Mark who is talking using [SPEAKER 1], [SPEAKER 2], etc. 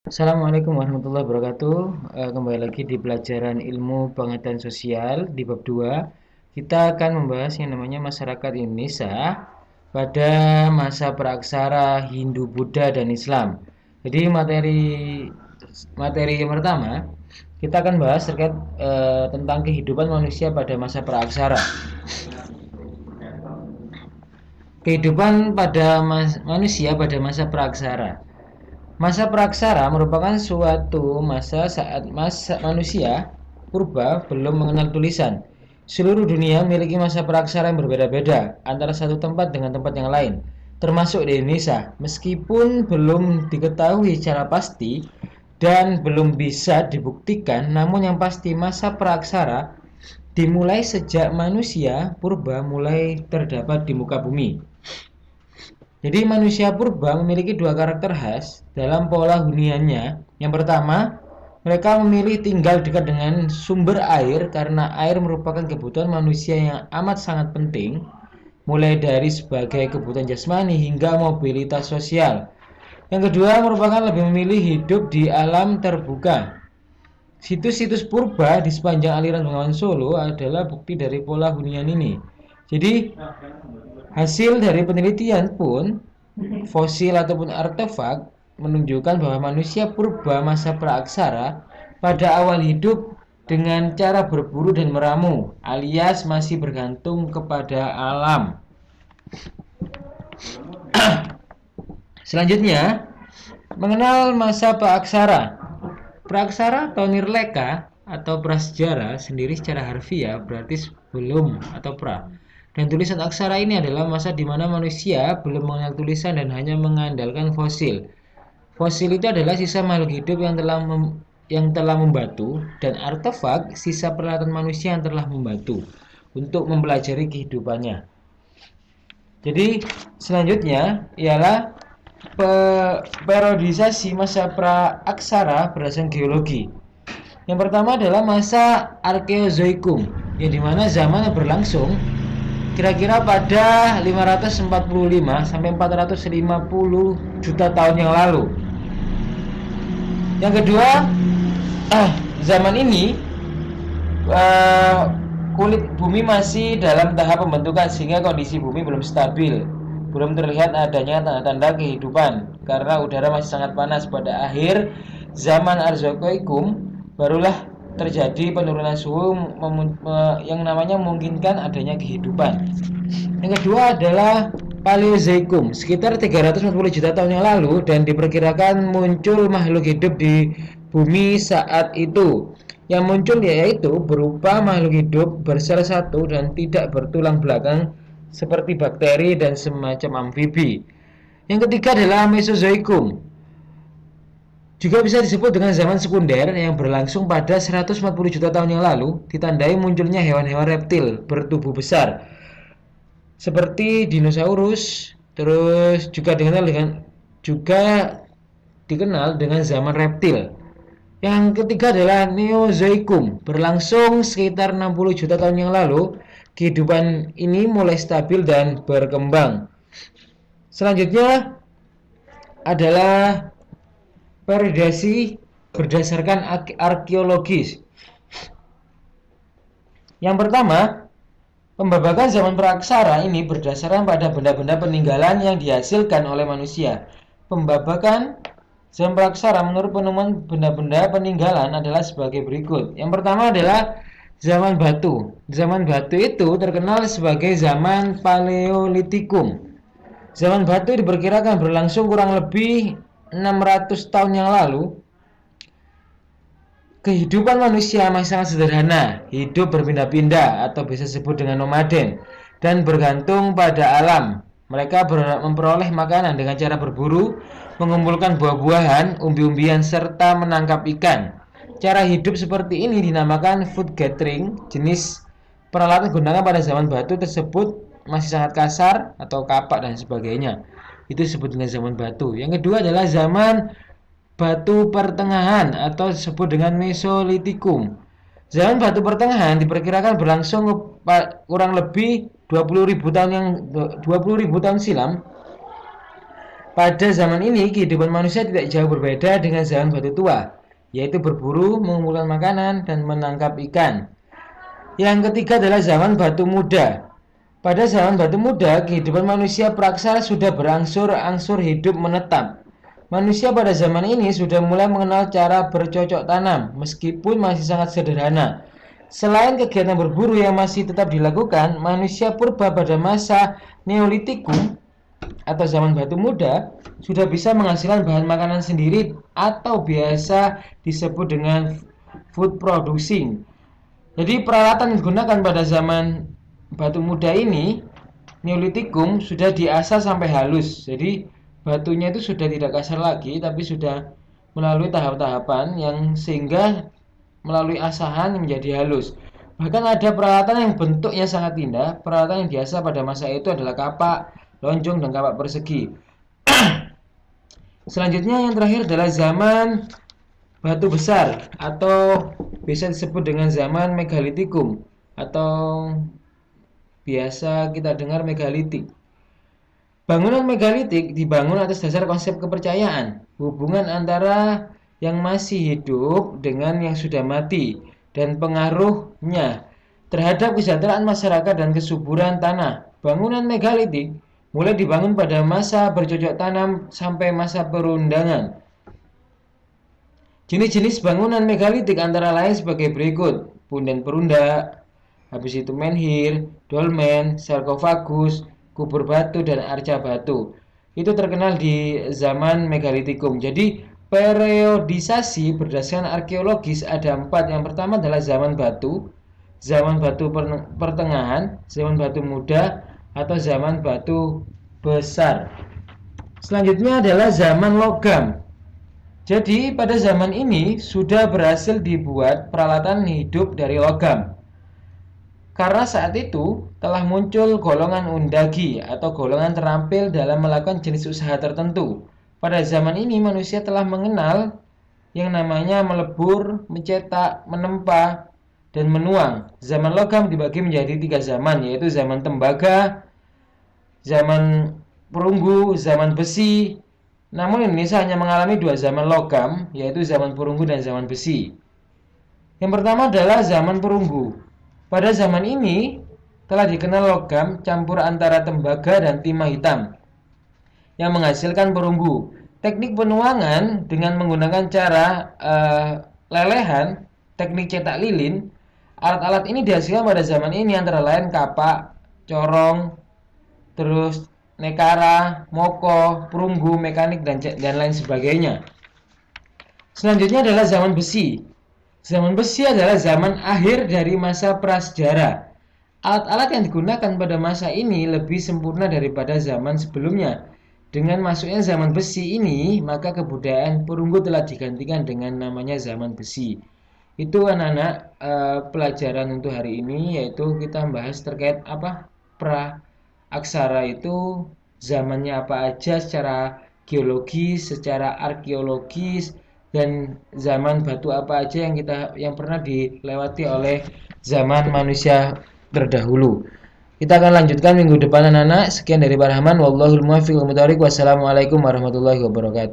[SPEAKER 1] Assalamualaikum warahmatullahi wabarakatuh. Kembali lagi di pelajaran ilmu pengetahuan sosial di bab 2. Kita akan membahas yang namanya masyarakat Indonesia pada masa praksara Hindu, Buddha, dan Islam. Jadi materi materi yang pertama kita akan bahas terkait tentang kehidupan manusia pada masa praksara. Kehidupan pada manusia pada masa praksara. Masa praksara merupakan suatu masa saat manusia purba belum mengenal tulisan. Seluruh dunia memiliki masa praksara yang berbeda-beda antara satu tempat dengan tempat yang lain, termasuk di Indonesia. Meskipun belum diketahui secara pasti dan belum bisa dibuktikan, namun yang pasti masa praksara dimulai sejak manusia purba mulai terdapat di muka bumi. Jadi manusia purba memiliki dua karakter khas dalam pola huniannya. Yang pertama, mereka memilih tinggal dekat dengan sumber air karena air merupakan kebutuhan manusia yang amat sangat penting, mulai dari sebagai kebutuhan jasmani hingga mobilitas sosial. Yang kedua merupakan lebih memilih hidup di alam terbuka. Situs-situs purba di sepanjang aliran Bengawan Solo adalah bukti dari pola hunian ini. Jadi hasil dari penelitian pun, fosil ataupun artefak menunjukkan bahwa manusia purba masa praaksara pada awal hidup dengan cara berburu dan meramu, alias masih bergantung kepada alam. Selanjutnya, mengenal masa praaksara. Praaksara atau nirleka atau prasejarah sendiri secara harfiah berarti sebelum atau pra. Dan tulisan aksara ini adalah masa di mana manusia belum mengenal tulisan dan hanya mengandalkan fosil. Fosil itu adalah sisa makhluk hidup yang telah membatu, dan artefak sisa peralatan manusia yang telah membatu untuk mempelajari kehidupannya. Jadi selanjutnya ialah periodisasi masa praaksara berdasarkan geologi. Yang pertama adalah masa Arkeozoikum, yang dimana zaman yang berlangsung kira-kira pada 545 sampai 450 juta tahun yang lalu. Yang kedua, zaman ini kulit bumi masih dalam tahap pembentukan sehingga kondisi bumi belum stabil. Belum terlihat adanya tanda-tanda kehidupan karena udara masih sangat panas. Pada akhir zaman Arzoikoikum barulah terjadi penurunan suhu yang namanya memungkinkan adanya kehidupan. Yang kedua adalah Paleozoikum, sekitar 340 juta tahun yang lalu, dan diperkirakan muncul makhluk hidup di bumi saat itu. Yang muncul yaitu berupa makhluk hidup bersel satu dan tidak bertulang belakang seperti bakteri dan semacam amfibi. Yang ketiga adalah Mesozoikum, juga bisa disebut dengan zaman sekunder, yang berlangsung pada 140 juta tahun yang lalu, ditandai munculnya hewan-hewan reptil bertubuh besar seperti dinosaurus, terus juga dikenal dengan zaman reptil. Yang ketiga adalah Neozoikum, berlangsung sekitar 60 juta tahun yang lalu. Kehidupan ini mulai stabil dan berkembang. Selanjutnya adalah periodisasi berdasarkan arkeologis. Yang pertama, pembabakan zaman praaksara ini berdasarkan pada benda-benda peninggalan yang dihasilkan oleh manusia. Pembabakan zaman praaksara menurut penemuan benda-benda peninggalan adalah sebagai berikut. Yang pertama adalah zaman batu. Zaman batu itu terkenal sebagai zaman Paleolitikum. Zaman batu diperkirakan berlangsung kurang lebih 600 tahun yang lalu. Kehidupan manusia masih sangat sederhana, hidup berpindah-pindah atau bisa disebut dengan nomaden, dan bergantung pada alam. Mereka memperoleh makanan dengan cara berburu, mengumpulkan buah-buahan, umbi-umbian, serta menangkap ikan. Cara hidup seperti ini dinamakan food gathering. Jenis peralatan digunakan pada zaman batu tersebut masih sangat kasar atau kapak dan sebagainya. Itu disebut dengan zaman batu. Yang kedua adalah zaman batu pertengahan atau disebut dengan Mesolitikum. Zaman batu pertengahan diperkirakan berlangsung kurang lebih 20.000 tahun silam. Pada zaman ini, kehidupan manusia tidak jauh berbeda dengan zaman batu tua, yaitu berburu, mengumpulkan makanan, dan menangkap ikan. Yang ketiga adalah zaman batu muda. Pada zaman batu muda, kehidupan manusia praksara sudah berangsur-angsur hidup menetap. Manusia pada zaman ini sudah mulai mengenal cara bercocok tanam, meskipun masih sangat sederhana. Selain kegiatan berburu yang masih tetap dilakukan, manusia purba pada masa Neolitikum atau zaman batu muda sudah bisa menghasilkan bahan makanan sendiri atau biasa disebut dengan food producing. Jadi peralatan yang digunakan pada zaman batu muda ini, Neolitikum, sudah diasah sampai halus. Jadi batunya itu sudah tidak kasar lagi, tapi sudah melalui tahap-tahapan yang sehingga melalui asahan menjadi halus. Bahkan ada peralatan yang bentuknya sangat indah. Peralatan yang biasa pada masa itu adalah kapak, lonjong, dan kapak persegi. Selanjutnya yang terakhir adalah zaman batu besar atau bisa disebut dengan zaman megalitikum atau biasa kita dengar megalitik. Bangunan megalitik dibangun atas dasar konsep kepercayaan, hubungan antara yang masih hidup dengan yang sudah mati, dan pengaruhnya terhadap kesejahteraan masyarakat dan kesuburan tanah. Bangunan megalitik mulai dibangun pada masa bercocok tanam sampai masa perundangan. Jenis-jenis bangunan megalitik antara lain sebagai berikut: punden perunda, habis itu menhir, dolmen, sarkofagus, kubur batu, dan arca batu. Itu terkenal di zaman megalitikum. Jadi periodisasi berdasarkan arkeologis ada 4. Yang pertama adalah zaman batu pertengahan, zaman batu muda, atau zaman batu besar. Selanjutnya adalah zaman logam. Jadi pada zaman ini sudah berhasil dibuat peralatan hidup dari logam. Karena saat itu telah muncul golongan undagi atau golongan terampil dalam melakukan jenis usaha tertentu. Pada zaman ini manusia telah mengenal yang namanya melebur, mencetak, menempa, dan menuang. Zaman logam dibagi menjadi 3 zaman, yaitu zaman tembaga, zaman perunggu, zaman besi. Namun Indonesia hanya mengalami 2 zaman logam, yaitu zaman perunggu dan zaman besi. Yang pertama adalah zaman perunggu. Pada zaman ini telah dikenal logam campur antara tembaga dan timah hitam yang menghasilkan perunggu. Teknik penuangan dengan menggunakan cara lelehan, teknik cetak lilin. Alat-alat ini dihasilkan pada zaman ini antara lain kapak, corong, terus nekara, moko, perunggu, mekanik, dan lain sebagainya. Selanjutnya adalah zaman besi. Zaman besi adalah zaman akhir dari masa prasejarah. Alat-alat yang digunakan pada masa ini lebih sempurna daripada zaman sebelumnya. Dengan masuknya zaman besi ini, maka kebudayaan perunggu telah digantikan dengan namanya zaman besi. Itu anak-anak pelajaran untuk hari ini, yaitu kita membahas terkait aksara itu zamannya apa aja secara geologis, secara arkeologis, dan zaman batu apa aja yang pernah dilewati oleh zaman manusia terdahulu. Kita akan lanjutkan minggu depan anak-anak. Sekian dari Pak Rahman. Wallahul muwaffiq wal mutawaffiq. Wassalamualaikum warahmatullahi wabarakatuh.